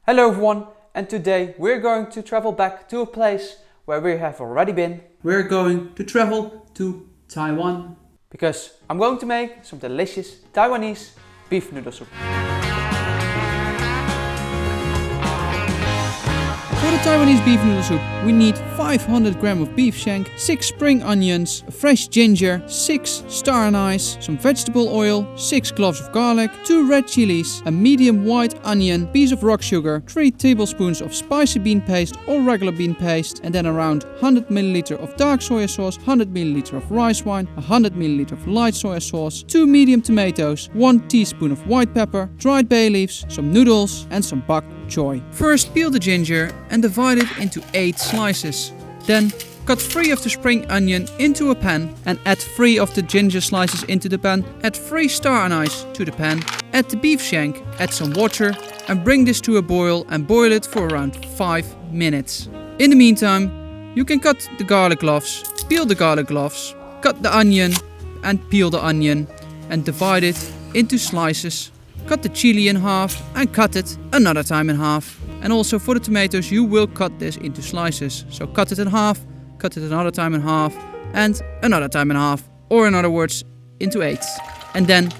Hello everyone, and today we're going to travel back to a place where we have already been. We're going to travel to Taiwan. Because I'm going to make some delicious Taiwanese beef noodle soup. For the Taiwanese beef noodle soup, we need 500 grams of beef shank, 6 spring onions, fresh ginger, 6 star anise, some vegetable oil, 6 cloves of garlic, 2 red chilies, a medium white onion, piece of rock sugar, 3 tablespoons of spicy bean paste or regular bean paste, and then around 100 ml of dark soy sauce, 100 ml of rice wine, 100 ml of light soy sauce, 2 medium tomatoes, 1 teaspoon of white pepper, dried bay leaves, some noodles and some bok choy. First peel the ginger and divide it into 8 slices. Then cut 3 of the spring onion into a pan and add 3 of the ginger slices into the pan. Add 3 star anise to the pan. Add the beef shank, add some water and bring this to a boil and boil it for around 5 minutes. In the meantime, you can cut the garlic cloves, peel the garlic cloves, cut the onion and peel the onion and divide it into slices. Cut the chili in half and cut it another time in half. And also for the tomatoes you will cut this into slices. So cut it in half, cut it another time in half and another time in half. Or in other words, into 8. And then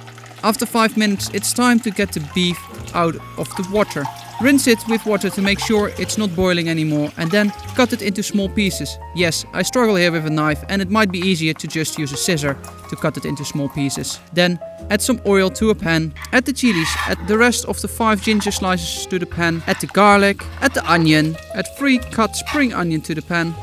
after 5 minutes it's time to get the beef out of the water. Rinse it with water to make sure it's not boiling anymore and then cut it into small pieces. Yes, I struggle here with a knife and it might be easier to just use a scissor to cut it into small pieces. Then add some oil to a pan, add the chilies, add the rest of the 5 ginger slices to the pan, add the garlic, add the onion, add 3 cut spring onion to the pan.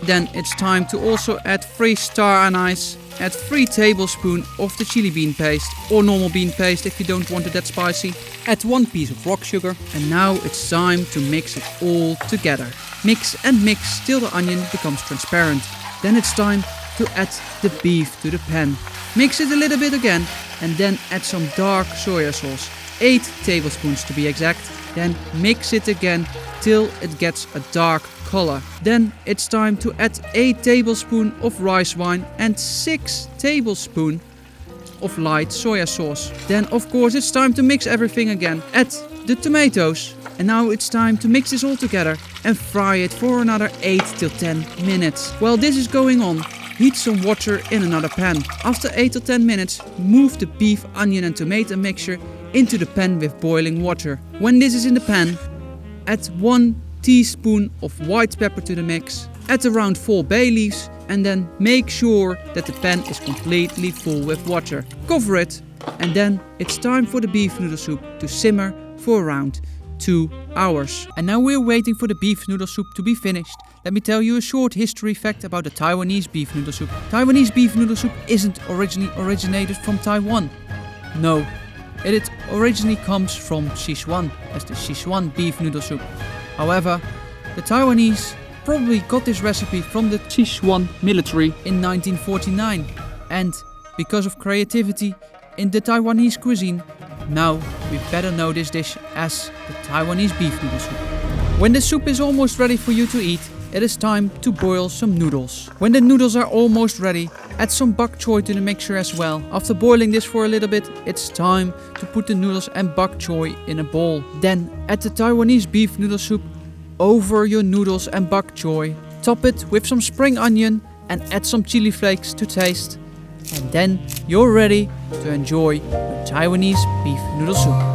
Then it's time to also add 3 star anise. Add 3 tablespoons of the chili bean paste or normal bean paste if you don't want it that spicy. Add 1 piece of rock sugar and now it's time to mix it all together. Mix and mix till the onion becomes transparent. Then it's time to add the beef to the pan. Mix it a little bit again and then add some dark soy sauce, 8 tablespoons to be exact. Then mix it again till it gets a dark color. Then it's time to add 8 tablespoons of rice wine and 6 tablespoons of light soy sauce. Then of course it's time to mix everything again. Add the tomatoes and now it's time to mix this all together and fry it for another 8 till 10 minutes. While this is going on, heat some water in another pan. After 8 or 10 minutes, move the beef, onion and tomato mixture into the pan with boiling water. When this is in the pan, add 1 teaspoon of white pepper to the mix, add around 4 bay leaves and then make sure that the pan is completely full with water. Cover it and then it's time for the beef noodle soup to simmer for around 2 hours. And now we're waiting for the beef noodle soup to be finished. Let me tell you a short history fact about the Taiwanese beef noodle soup. Taiwanese beef noodle soup isn't originally originated from Taiwan. No, it originally comes from Sichuan as the Sichuan beef noodle soup. However, the Taiwanese probably got this recipe from the Sichuan military in 1949. And because of creativity in the Taiwanese cuisine, now we better know this dish as the Taiwanese beef noodle soup. When the soup is almost ready for you to eat, it is time to boil some noodles. When the noodles are almost ready, add some bok choy to the mixture as well. After boiling this for a little bit, it's time to put the noodles and bok choy in a bowl. Then add the Taiwanese beef noodle soup over your noodles and bok choy. Top it with some spring onion and add some chili flakes to taste. And then you're ready to enjoy your Taiwanese beef noodle soup.